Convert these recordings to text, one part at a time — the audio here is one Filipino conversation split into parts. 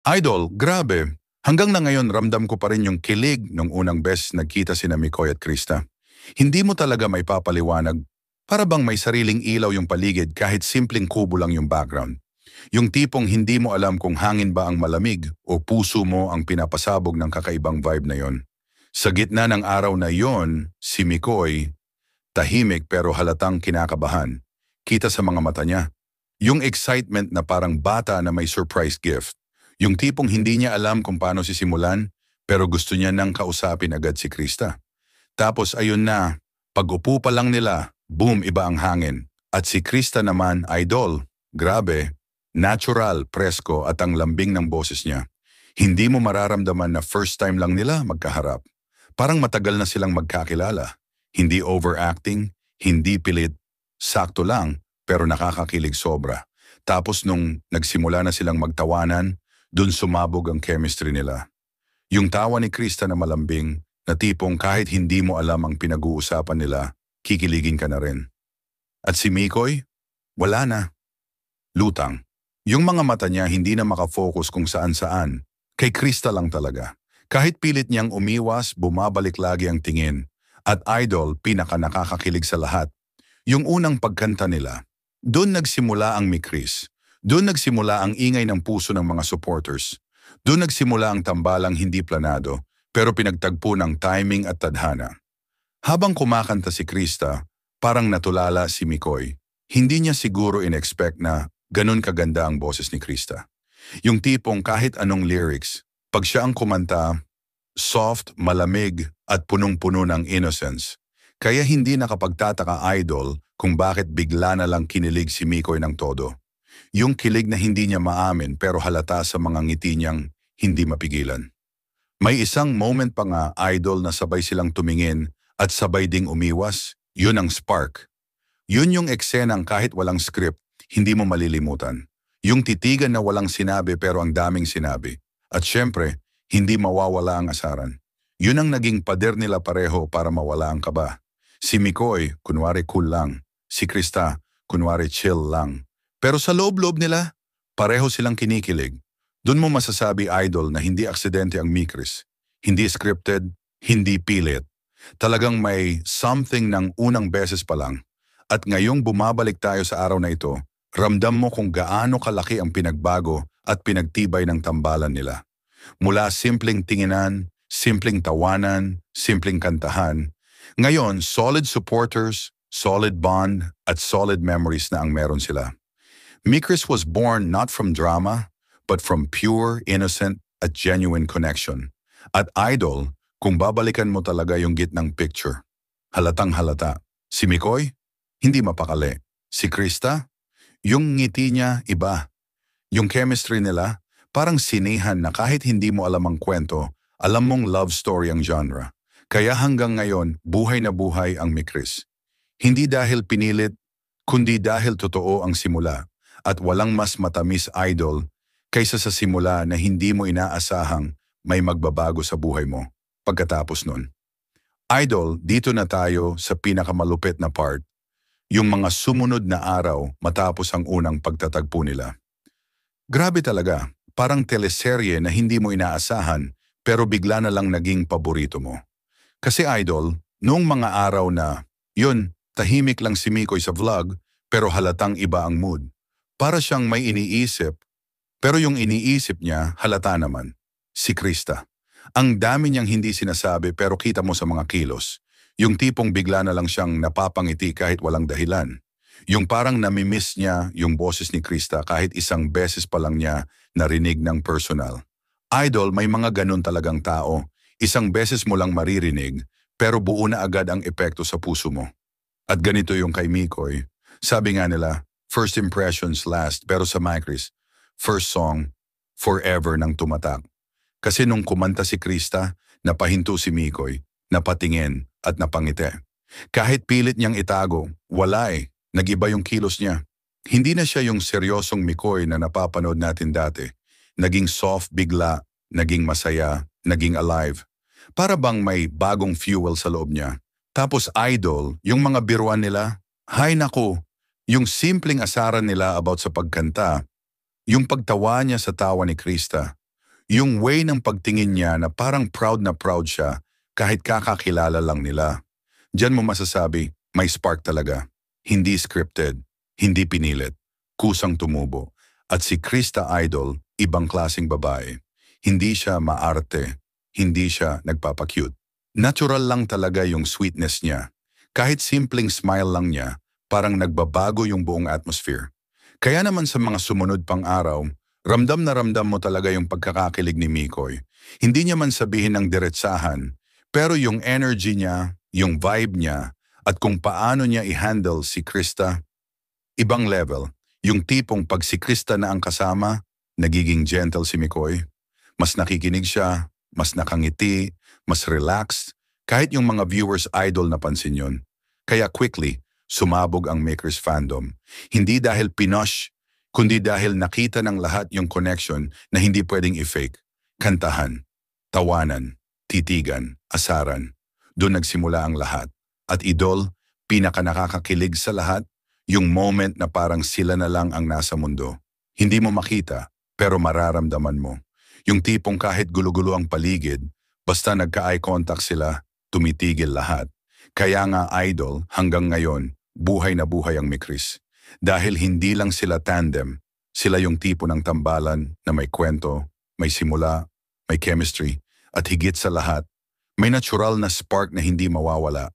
Idol, grabe. Hanggang na ngayon ramdam ko pa rin yung kilig nung unang beses nagkita sina Mikoy at Krista. Hindi mo talaga may papaliwanag. Para bang may sariling ilaw yung paligid kahit simpleng kubo lang yung background. Yung tipong hindi mo alam kung hangin ba ang malamig o puso mo ang pinapasabog ng kakaibang vibe na yon. Sa gitna ng araw na yon, si Mikoy, tahimik pero halatang kinakabahan. Kita sa mga mata niya. Yung excitement na parang bata na may surprise gift. Yung tipong hindi niya alam kung paano sisimulan, pero gusto niya nang kausapin agad si Krista. Tapos ayun na, pag-upo pa lang nila, boom, iba ang hangin. At si Krista naman, idol, grabe, natural, presko at ang lambing ng boses niya. Hindi mo mararamdaman na first time lang nila magkaharap. Parang matagal na silang magkakilala. Hindi overacting, hindi pilit, sakto lang, pero nakakakilig sobra. Tapos nung nagsimula na silang magtawanan, dun sumabog ang chemistry nila. Yung tawa ni Krista na malambing, na tipong kahit hindi mo alam ang pinag-uusapan nila, kikiligin ka na rin. At si Mikoy, wala na. Lutang. Yung mga mata niya hindi na makafocus kung saan-saan. Kay Krista lang talaga. Kahit pilit niyang umiwas, bumabalik lagi ang tingin. At idol, pinaka nakakakilig sa lahat. Yung unang pagkanta nila, doon nagsimula ang mikris. Doon nagsimula ang ingay ng puso ng mga supporters. Doon nagsimula ang tambalang hindi planado, pero pinagtagpo ng timing at tadhana. Habang kumakanta si Krista, parang natulala si Mikoy. Hindi niya siguro in-expect na ganun kaganda ang boses ni Krista. Yung tipong kahit anong lyrics, pag siya ang kumanta, soft, malamig at punong-puno ng innocence. Kaya hindi nakapagtataka idol kung bakit bigla na lang kinilig si Mikoy ng todo. Yung kilig na hindi niya maamin pero halata sa mga ngiti niyang hindi mapigilan. May isang moment pa nga idol na sabay silang tumingin at sabay ding umiwas. Yun ang spark. Yun yung eksenang kahit walang script, hindi mo malilimutan. Yung titigan na walang sinabi pero ang daming sinabi. At syempre, hindi mawawala ang asaran. Yun ang naging pader nila pareho para mawala ang kaba. Si Mikoy, kunwari cool lang. Si Krista, kunwari chill lang. Pero sa loob-loob nila, pareho silang kinikilig. Doon mo masasabi idol na hindi aksidente ang mikris. Hindi scripted, hindi pilit. Talagang may something ng unang beses pa lang. At ngayong bumabalik tayo sa araw na ito, ramdam mo kung gaano kalaki ang pinagbago at pinagtibay ng tambalan nila. Mula simpleng tinginan, simpleng tawanan, simpleng kantahan. Ngayon, solid supporters, solid bond, at solid memories na ang meron sila. Mikris was born not from drama, but from pure, innocent, at genuine connection. At idol, kung babalikan mo talaga yung gitnang picture. Halatang halata. Si Mikoy, hindi mapakali. Si Krista, yung ngiti niya iba. Yung chemistry nila, parang sinihan na kahit hindi mo alam ang kwento, alam mong love story ang genre. Kaya hanggang ngayon, buhay na buhay ang Mikris. Hindi dahil pinilit, kundi dahil totoo ang simula. At walang mas matamis idol kaysa sa simula na hindi mo inaasahang may magbabago sa buhay mo pagkatapos nun. Idol, dito na tayo sa pinakamalupit na part, yung mga sumunod na araw matapos ang unang pagtatagpo nila. Grabe talaga, parang teleserye na hindi mo inaasahan pero bigla na lang naging paborito mo. Kasi idol, noong mga araw na, yun, tahimik lang si Mikoy sa vlog pero halatang iba ang mood. Para siyang may iniisip, pero yung iniisip niya halata naman, si Krista. Ang dami niyang hindi sinasabi pero kita mo sa mga kilos. Yung tipong bigla na lang siyang napapangiti kahit walang dahilan. Yung parang namimiss niya yung boses ni Krista kahit isang beses pa lang niya narinig ng personal. Idol, may mga ganun talagang tao. Isang beses mo lang maririnig pero buo na agad ang epekto sa puso mo. At ganito yung kay Mikoy. Sabi nga nila, first impressions last, pero sa Mikris, first song, forever nang tumatak. Kasi nung kumanta si Krista, napahinto si Mikoy, napatingin at napangiti. Kahit pilit niyang itago, wala eh, nag-iba yung kilos niya. Hindi na siya yung seryosong Mikoy na napapanood natin dati. Naging soft bigla, naging masaya, naging alive. Para bang may bagong fuel sa loob niya. Tapos idol, yung mga biruan nila, hay naku, yung simpleng asaran nila about sa pagkanta, yung pagtawa niya sa tawa ni Krista, Yung way ng pagtingin niya na parang proud na proud siya kahit kakakilala lang nila. Diyan mo masasabi, may spark talaga. Hindi scripted, hindi pinilit, kusang tumubo. At si Krista Idol, ibang klaseng babae. Hindi siya maarte, hindi siya nagpapakyut. Natural lang talaga yung sweetness niya. Kahit simpleng smile lang niya, parang nagbabago yung buong atmosphere. Kaya naman sa mga sumunod pang araw, ramdam na ramdam mo talaga yung pagkakakilig ni Mikoy. Hindi niya man sabihin ng diretsahan, pero yung energy niya, yung vibe niya, at kung paano niya i-handle si Krista, ibang level. Yung tipong pag si Krista na ang kasama, nagiging gentle si Mikoy. Mas nakikinig siya, mas nakangiti, mas relaxed, kahit yung mga viewers idol napansin yun. Kaya quickly, sumabog ang Makers fandom. Hindi dahil pinosh, kundi dahil nakita ng lahat yung connection na hindi pwedeng i-fake. Kantahan, tawanan, titigan, asaran. Doon nagsimula ang lahat. At idol, pinaka nakakakilig sa lahat, yung moment na parang sila na lang ang nasa mundo. Hindi mo makita, pero mararamdaman mo. Yung tipong kahit gulo-gulo ang paligid, basta nagka-eye contact sila, tumitigil lahat. Kaya nga idol, hanggang ngayon, buhay na buhay ang Mikris. Dahil hindi lang sila tandem, sila yung tipo ng tambalan na may kwento, may simula, may chemistry, at higit sa lahat, may natural na spark na hindi mawawala.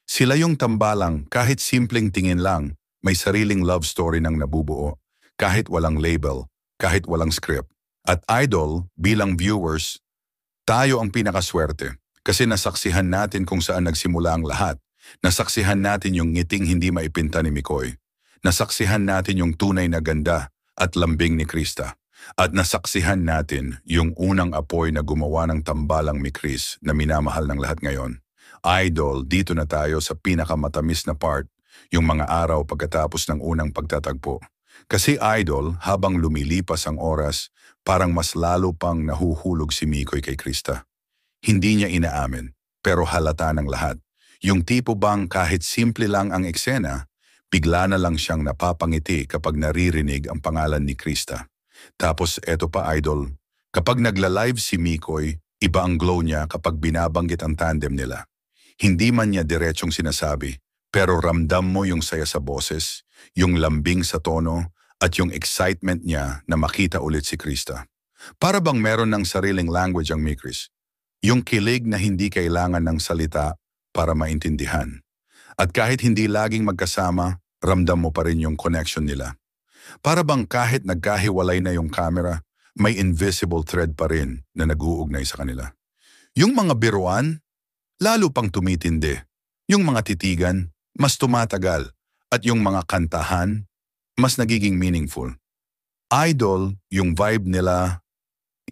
Sila yung tambalang kahit simpleng tingin lang, may sariling love story ng nabubuo, kahit walang label, kahit walang script. At idol, bilang viewers, tayo ang pinakaswerte kasi nasaksihan natin kung saan nagsimula ang lahat. Nasaksihan natin yung ngiting hindi maipinta ni Mikoy. Nasaksihan natin yung tunay na ganda at lambing ni Krista. At nasaksihan natin yung unang apoy na gumawa ng tambalang Mikris na minamahal ng lahat ngayon. Idol, dito na tayo sa pinakamatamis na part, yung mga araw pagkatapos ng unang pagtatagpo. Kasi idol, habang lumilipas ang oras, parang mas lalo pang nahuhulog si Mikoy kay Krista. Hindi niya inaamin, pero halata ng lahat. Yung tipo bang kahit simple lang ang eksena, bigla na lang siyang napapangiti kapag naririnig ang pangalan ni Krista. Tapos eto pa idol, kapag nagla-live si Mikoy, iba ang glow niya kapag binabanggit ang tandem nila. Hindi man niya diretsong sinasabi, pero ramdam mo yung saya sa boses, yung lambing sa tono, at yung excitement niya na makita ulit si Krista. Para bang meron ng sariling language ang Mikris. Yung kilig na hindi kailangan ng salita para maintindihan. At kahit hindi laging magkasama, ramdam mo pa rin yung connection nila. Para bang kahit nagkahiwalay na yung camera, may invisible thread pa rin na nag-uugnay sa kanila. Yung mga biruan, lalo pang tumitindi. Yung mga titigan, mas tumatagal. At yung mga kantahan, mas nagiging meaningful. Idol, yung vibe nila,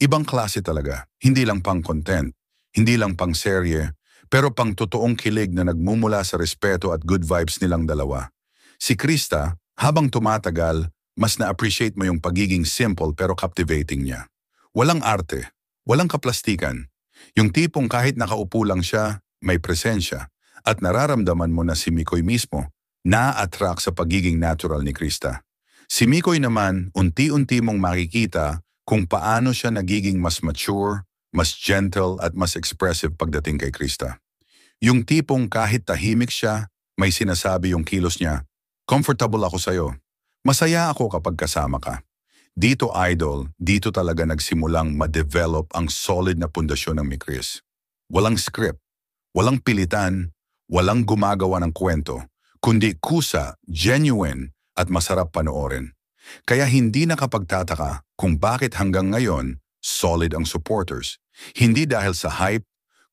ibang klase talaga. Hindi lang pang content, hindi lang pang serye, pero pang totoong kilig na nagmumula sa respeto at good vibes nilang dalawa. Si Krista, habang tumatagal, mas na-appreciate mo yung pagiging simple pero captivating niya. Walang arte, walang kaplastikan. Yung tipong kahit nakaupo lang siya, may presensya, at nararamdaman mo na si Mikoy mismo na-attract sa pagiging natural ni Krista. Si Mikoy naman, unti-unti mong makikita kung paano siya nagiging mas mature, mas gentle at mas expressive pagdating kay Krista. Yung tipong kahit tahimik siya, may sinasabi yung kilos niya, "Comfortable ako sa'yo. Masaya ako kapag kasama ka." Dito idol, dito talaga nagsimulang ma-develop ang solid na pundasyon ng Mikris. Walang script, walang pilitan, walang gumagawa ng kwento, kundi kusa, genuine at masarap panoorin. Kaya hindi nakapagtataka kung bakit hanggang ngayon solid ang supporters. Hindi dahil sa hype,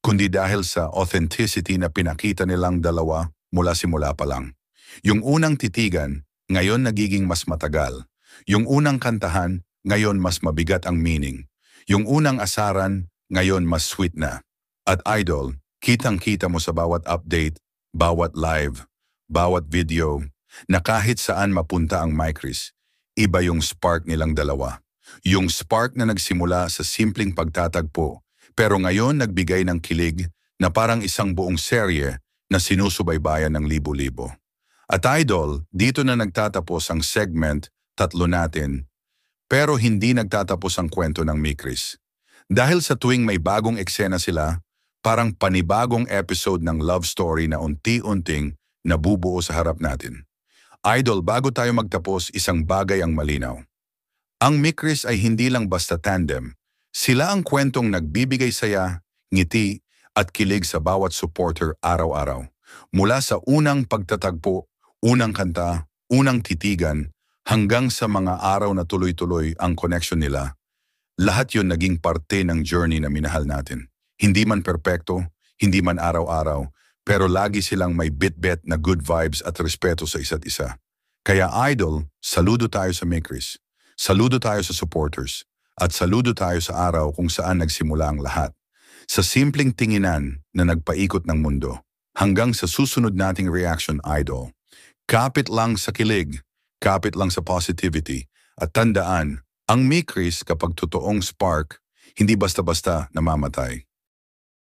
kundi dahil sa authenticity na pinakita nilang dalawa mula simula pa lang. Yung unang titigan, ngayon nagiging mas matagal. Yung unang kantahan, ngayon mas mabigat ang meaning. Yung unang asaran, ngayon mas sweet na. At idol, kitang-kita mo sa bawat update, bawat live, bawat video, na kahit saan mapunta ang Mikris, iba yung spark nilang dalawa. Yung spark na nagsimula sa simpleng pagtatagpo, pero ngayon nagbigay ng kilig na parang isang buong serye na sinusubaybayan ng libo-libo. At idol, dito na nagtatapos ang segment 3 natin, pero hindi nagtatapos ang kwento ng Mikris. Dahil sa tuwing may bagong eksena sila, parang panibagong episode ng love story na unti-unting nabubuo sa harap natin. Idol, bago tayo magtapos, isang bagay ang malinaw. Ang Mikris ay hindi lang basta tandem. Sila ang kwentong nagbibigay saya, ngiti, at kilig sa bawat supporter araw-araw. Mula sa unang pagtatagpo, unang kanta, unang titigan, hanggang sa mga araw na tuloy-tuloy ang connection nila. Lahat yun naging parte ng journey na minahal natin. Hindi man perpekto, hindi man araw-araw, pero lagi silang may bit-bet na good vibes at respeto sa isa't isa. Kaya idol, saludo tayo sa Mikris. Saludo tayo sa supporters. At saludo tayo sa araw kung saan nagsimula ang lahat. Sa simpleng tinginan na nagpaikot ng mundo. Hanggang sa susunod nating reaction, idol. Kapit lang sa kilig, kapit lang sa positivity. At tandaan, ang Mikris kapag totoong spark, hindi basta-basta namamatay.